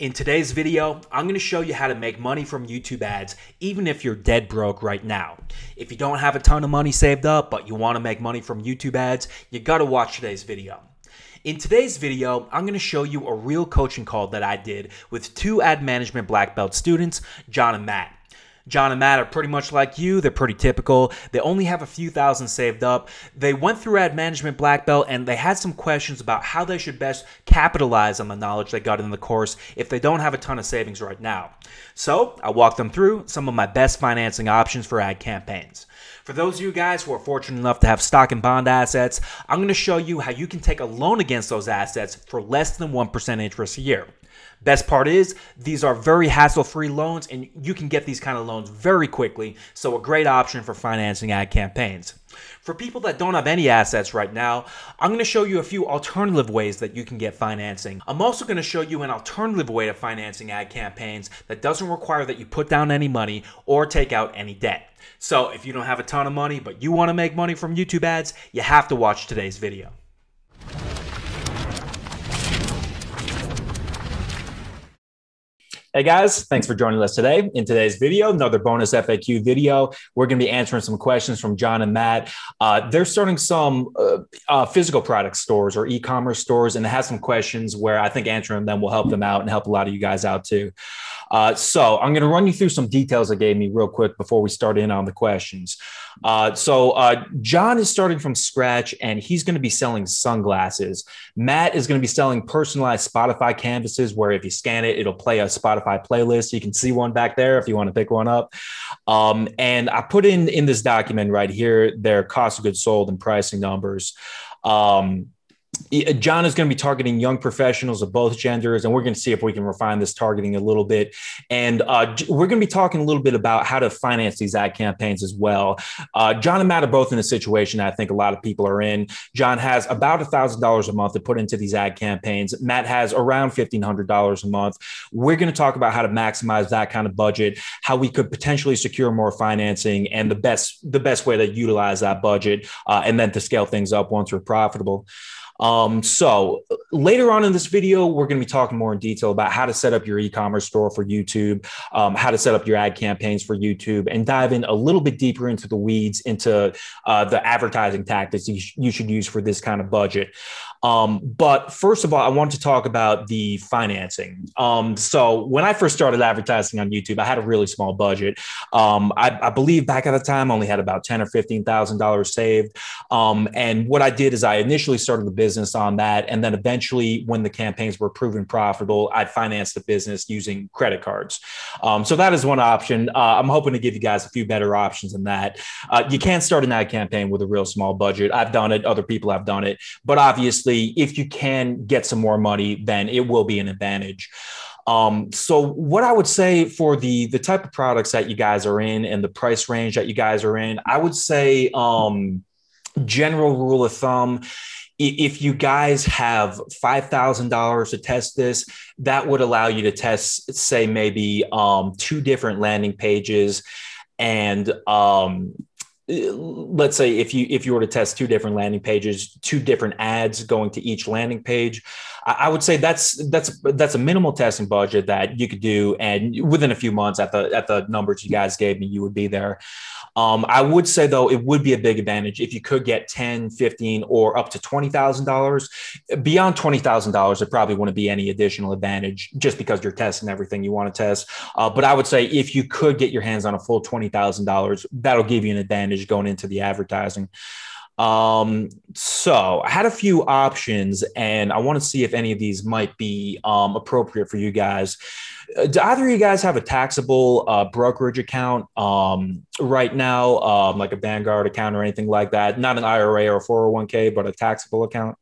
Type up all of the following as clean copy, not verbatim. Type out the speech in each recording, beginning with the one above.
In today's video, I'm going to show you how to make money from YouTube ads even if you're dead broke right now. If you don't have a ton of money saved up but you want to make money from YouTube ads, you got to watch today's video. In today's video, I'm going to show you a real coaching call that I did with two ad management black belt students, John and Matt. John and Matt are pretty much like you. They're pretty typical. They only have a few thousand saved up. They went through ad management black belt and they had some questions about how they should best capitalize on the knowledge they got in the course if they don't have a ton of savings right now. So I walked them through some of my best financing options for ad campaigns. For those of you guys who are fortunate enough to have stock and bond assets, I'm going to show you how you can take a loan against those assets for less than 1% interest a year. Best part is, these are very hassle-free loans and you can get these kind of loans very quickly, so a great option for financing ad campaigns. For people that don't have any assets right now, I'm going to show you a few alternative ways that you can get financing. I'm also going to show you an alternative way to financing ad campaigns that doesn't require that you put down any money or take out any debt. So if you don't have a ton of money but you want to make money from YouTube ads, you have to watch today's video. Hey guys, thanks for joining us today. In today's video, another bonus FAQ video. We're going to be answering some questions from John and Matt. They're starting some physical product stores or e-commerce stores, and they have some questions where I think answering them will help them out and help a lot of you guys out too. So I'm going to run you through some details they gave me real quick before we start in on the questions. John is starting from scratch and he's going to be selling sunglasses. Matt is going to be selling personalized Spotify canvases where if you scan it, it'll play a Spotify playlist. You can see one back there if you want to pick one up. And I put in this document right here, their cost of goods sold and pricing numbers. John is going to be targeting young professionals of both genders, and we're going to see if we can refine this targeting a little bit. And we're going to be talking a little bit about how to finance these ad campaigns as well. John and Matt are both in a situation I think a lot of people are in. John has about $1,000 a month to put into these ad campaigns. Matt has around $1,500 a month. We're going to talk about how to maximize that kind of budget, how we could potentially secure more financing, and the best way to utilize that budget, and then to scale things up once we're profitable. So later on in this video, we're going to be talking more in detail about how to set up your e-commerce store for YouTube, how to set up your ad campaigns for YouTube, and dive in a little bit deeper into the weeds, into the advertising tactics you should use for this kind of budget. But first of all, I want to talk about the financing. So when I first started advertising on YouTube, I had a really small budget. I believe back at the time, I only had about $10,000 or $15,000 saved. And what I did is I initially started the business on that. And then eventually when the campaigns were proven profitable, I financed the business using credit cards. So that is one option. I'm hoping to give you guys a few better options than that. You can't start an ad campaign with a real small budget. I've done it. Other people have done it. But obviously, if you can get some more money, then it will be an advantage. So what I would say for the type of products that you guys are in and the price range that you guys are in, I would say general rule of thumb, if you guys have $5,000 to test this, that would allow you to test, say, maybe 2 different landing pages. And let's say if you were to test 2 different landing pages, 2 different ads going to each landing page, I would say that's a minimal testing budget that you could do, and within a few months at the numbers you guys gave me, you would be there. I would say though, it would be a big advantage if you could get $10,000, $15,000 or up to $20,000. Beyond $20,000, there probably wouldn't be any additional advantage just because you're testing everything you want to test. But I would say if you could get your hands on a full $20,000, that'll give you an advantage going into the advertising. So I had a few options and I want to see if any of these might be appropriate for you guys. Do either of you guys have a taxable brokerage account right now, like a Vanguard account or anything like that? Not an IRA or 401k, but a taxable account?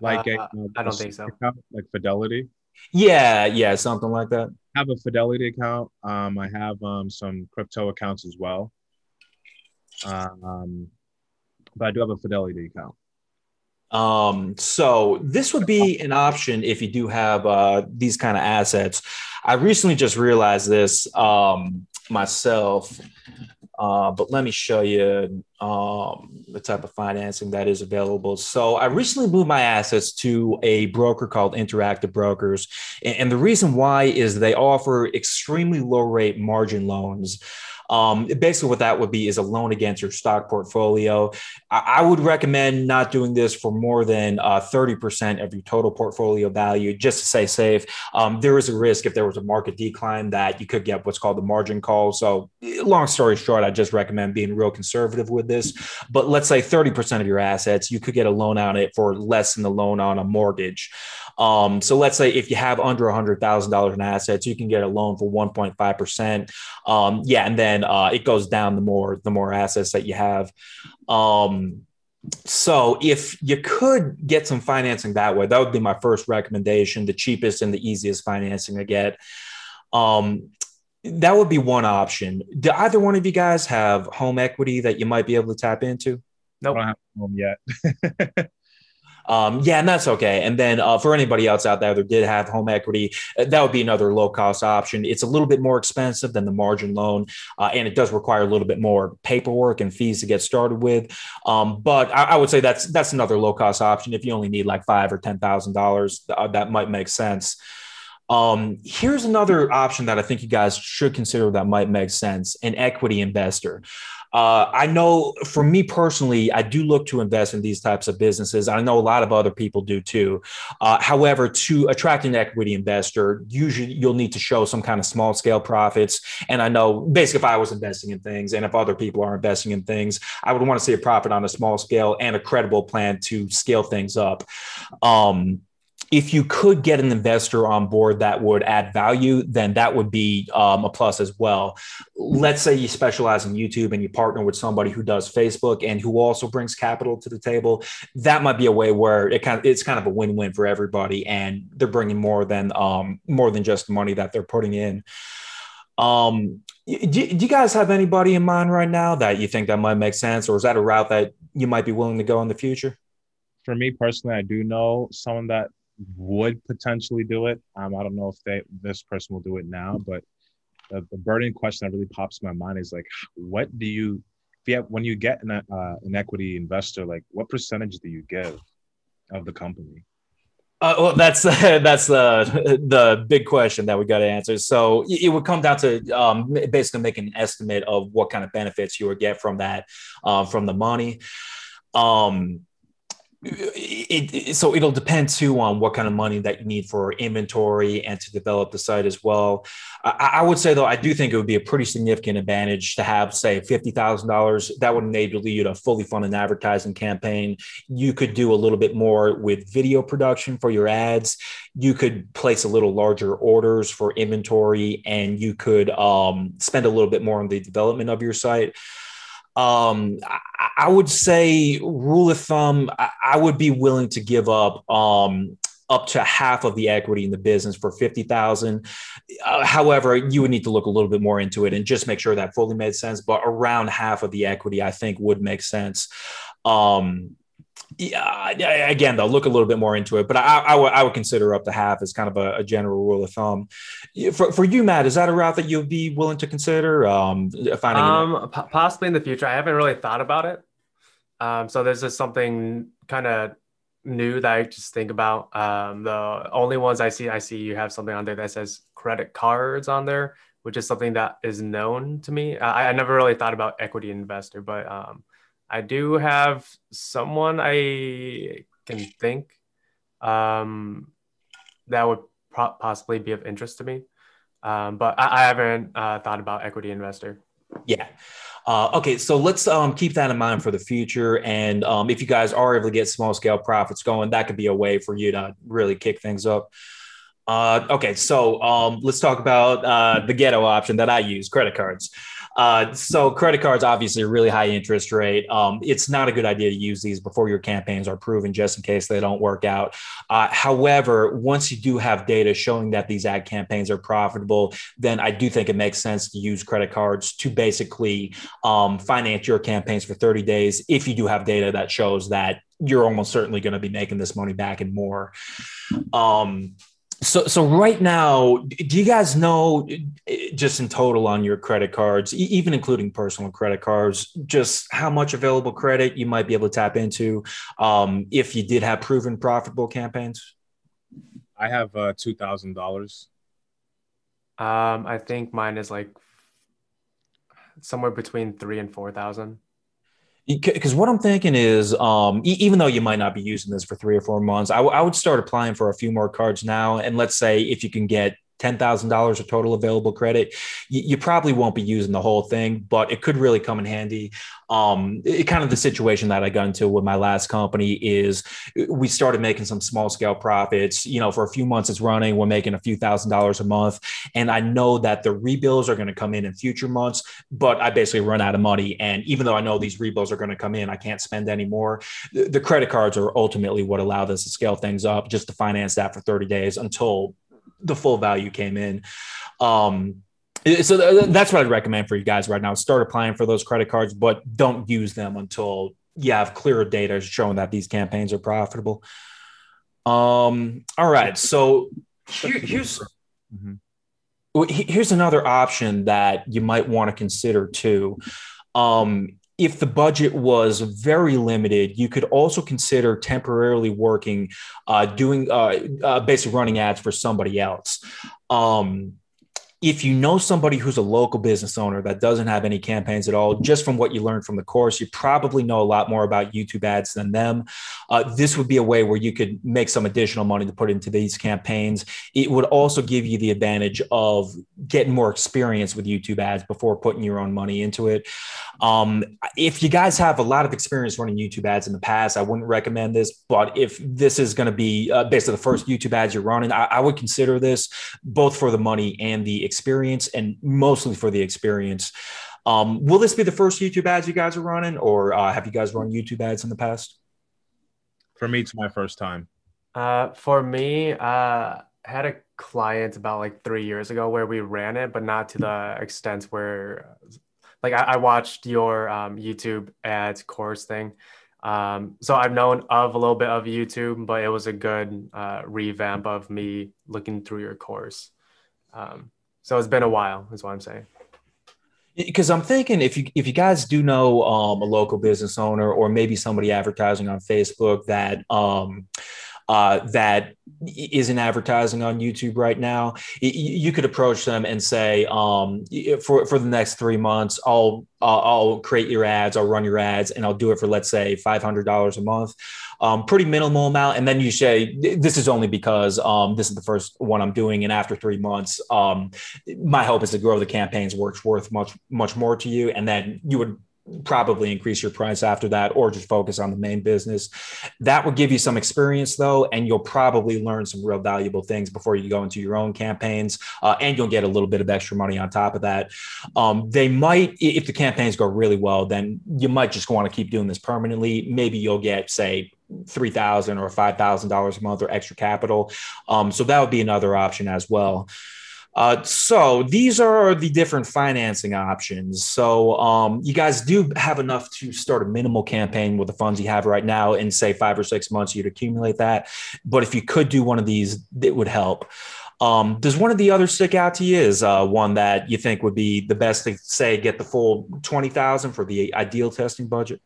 Like I don't think so. Account, like Fidelity? Yeah, something like that. I have a Fidelity account. I have some crypto accounts as well. But I do have a Fidelity account. So this would be an option if you do have these kind of assets. I recently just realized this myself. But let me show you the type of financing that is available. So I recently moved my assets to a broker called Interactive Brokers. And the reason why is they offer extremely low rate margin loans. Basically, what that would be is a loan against your stock portfolio. I would recommend not doing this for more than 30% of your total portfolio value, just to stay safe. There is a risk if there was a market decline that you could get what's called the margin call. So, long story short, I just recommend being real conservative with this. But let's say 30% of your assets, you could get a loan on it for less than the loan on a mortgage. So let's say if you have under $100,000 in assets, you can get a loan for 1.5%. And then it goes down the more assets that you have. So if you could get some financing that way, that would be my first recommendation, the cheapest and the easiest financing to get. That would be one option. Do either one of you guys have home equity that you might be able to tap into? Nope. I don't have a home yet. And that's okay. And then for anybody else out there that did have home equity, that would be another low cost option. It's a little bit more expensive than the margin loan, and it does require a little bit more paperwork and fees to get started with. But I would say that's another low cost option. If you only need like $5,000 or $10,000, that might make sense. Here's another option that I think you guys should consider that might make sense: an equity investor. I know for me personally, I do look to invest in these types of businesses. I know a lot of other people do too. However, to attract an equity investor, usually you'll need to show some kind of small scale profits. And I know basically if I was investing in things and if other people are investing in things, I would want to see a profit on a small scale and a credible plan to scale things up. If you could get an investor on board that would add value, then that would be a plus as well. Let's say you specialize in YouTube and you partner with somebody who does Facebook and who also brings capital to the table. That might be a way where it's kind of a win-win for everybody, and they're bringing more than just the money that they're putting in. Do you guys have anybody in mind right now that you think that might make sense, or is that a route that you might be willing to go in the future? For me personally, I do know someone that would potentially do it. I don't know if this person will do it now, but the burning question that really pops in my mind is like, what do you, when you get an equity investor, like what percentage do you give of the company? Well, that's the big question that we got to answer. So it would come down to basically making an estimate of what kind of benefits you would get from that, from the money. So it'll depend too on what kind of money that you need for inventory and to develop the site as well. I would say though, I do think it would be a pretty significant advantage to have, say, $50,000. That would enable you to fully fund an advertising campaign. You could do a little bit more with video production for your ads. You could place a little larger orders for inventory, and you could spend a little bit more on the development of your site. I would say, rule of thumb, I would be willing to give up to half of the equity in the business for $50,000. However, you would need to look a little bit more into it and just make sure that fully made sense. But around half of the equity, I think, would make sense. Again, though, look a little bit more into it, but I would consider up to half as kind of a general rule of thumb. For you, Matt, is that a route that you'd be willing to consider? Possibly in the future. I haven't really thought about it. So there's just something kind of new that I just think about. The only ones I see you have something on there that says credit cards on there, which is something that is known to me. I never really thought about equity investor, but I do have someone I can think that would possibly be of interest to me. But I haven't thought about equity investor. Yeah. Okay. So let's keep that in mind for the future. And if you guys are able to get small scale profits going, that could be a way for you to really kick things up. Okay. So let's talk about the ghetto option that I use, credit cards. So credit cards, obviously a really high interest rate. It's not a good idea to use these before your campaigns are proven, just in case they don't work out. However, once you do have data showing that these ad campaigns are profitable, then I do think it makes sense to use credit cards to basically finance your campaigns for 30 days. If you do have data that shows that you're almost certainly going to be making this money back and more. So right now, do you guys know just in total on your credit cards, even including personal credit cards, just how much available credit you might be able to tap into if you did have proven profitable campaigns? I have $2,000. I think mine is like somewhere between 3 and 4 thousand. Because what I'm thinking is, even though you might not be using this for 3 or 4 months, I would start applying for a few more cards now. And let's say if you can get $10,000 of total available credit, you probably won't be using the whole thing, but it could really come in handy. Kind of the situation that I got into with my last company is we started making some small scale profits. For a few months it's running, we're making a few $1,000s a month. And I know that the rebills are going to come in future months, but I basically run out of money. And even though I know these rebills are going to come in, I can't spend anymore. The credit cards are ultimately what allowed us to scale things up just to finance that for 30 days until the full value came in. So that's what I'd recommend for you guys right now. Start applying for those credit cards, but don't use them until you have clearer data showing that these campaigns are profitable. All right. So here's another option that you might want to consider too. If the budget was very limited, you could also consider temporarily working, doing basically running ads for somebody else. If you know somebody who's a local business owner that doesn't have any campaigns at all, just from what you learned from the course, you probably know a lot more about YouTube ads than them. This would be a way where you could make some additional money to put into these campaigns. It would also give you the advantage of getting more experience with YouTube ads before putting your own money into it. If you guys have a lot of experience running YouTube ads in the past, I wouldn't recommend this, but if this is going to be basically the first YouTube ads you're running, I would consider this both for the money and the experience, and mostly for the experience. Will this be the first YouTube ads you guys are running, or have you guys run YouTube ads in the past? For me, it's my first time. For me, I had a client about like 3 years ago where we ran it, but not to the extent where like I watched your YouTube ads course thing. So I've known of a little bit of YouTube, but it was a good revamp of me looking through your course. So it's been a while, is what I'm saying. Because I'm thinking if you guys do know a local business owner or maybe somebody advertising on Facebook that that isn't advertising on YouTube right now, you could approach them and say, for the next 3 months, I'll create your ads, I'll run your ads, and I'll do it for, let's say, $500 a month. Pretty minimal amount. And then you say, this is only because this is the first one I'm doing. And after 3 months, my hope is to grow the campaigns where it's worth much, much more to you. And then you would probably increase your price after that, or just focus on the main business. That will give you some experience though, and you'll probably learn some real valuable things before you go into your own campaigns, and you'll get a little bit of extra money on top of that. They might, if the campaigns go really well, then you might just want to keep doing this permanently. Maybe you'll get, say, $3,000 or $5,000 a month or extra capital. So that would be another option as well. So these are the different financing options. So you guys do have enough to start a minimal campaign with the funds you have right now in, say, 5 or 6 months, you'd accumulate that. But if you could do one of these, it would help. Does one of the others stick out to you as one that you think would be the best to, say, get the full $20,000 for the ideal testing budget?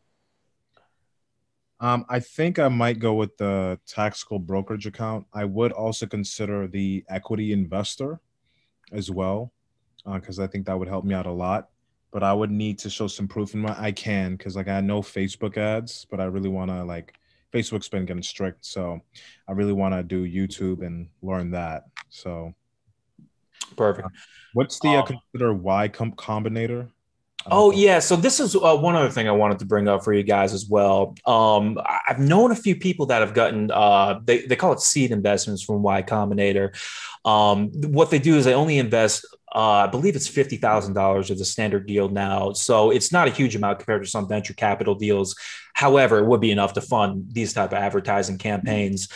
I think I might go with the tactical brokerage account. I would also consider the equity investor as well, because I think that would help me out a lot. But I would need to show some proof in I can, because like I know Facebook ads, but I really want to, like, Facebook's been getting strict, so I really want to do YouTube and learn that. So perfect. What's the consider Y Combinator? Oh, yeah. So this is one other thing I wanted to bring up for you guys as well. I've known a few people that have gotten, they call it seed investments from Y Combinator. What they do is they only invest I believe it's $50,000 is the standard deal now. So it's not a huge amount compared to some venture capital deals. However, it would be enough to fund these type of advertising campaigns.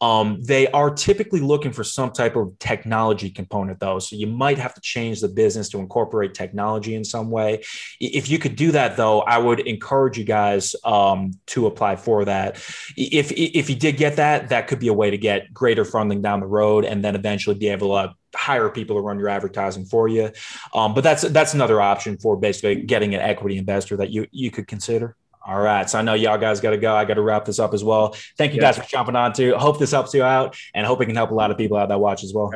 They are typically looking for some type of technology component, though. So you might have to change the business to incorporate technology in some way. If you could do that, though, I would encourage you guys to apply for that. If you did get that, that could be a way to get greater funding down the road, and then eventually be able to hire people to run your advertising for you. But that's another option for basically getting an equity investor that you could consider. All right. So I know y'all guys got to go. I got to wrap this up as well. Thank you guys for jumping on too. Hope this helps you out and hope it can help a lot of people out that watch as well.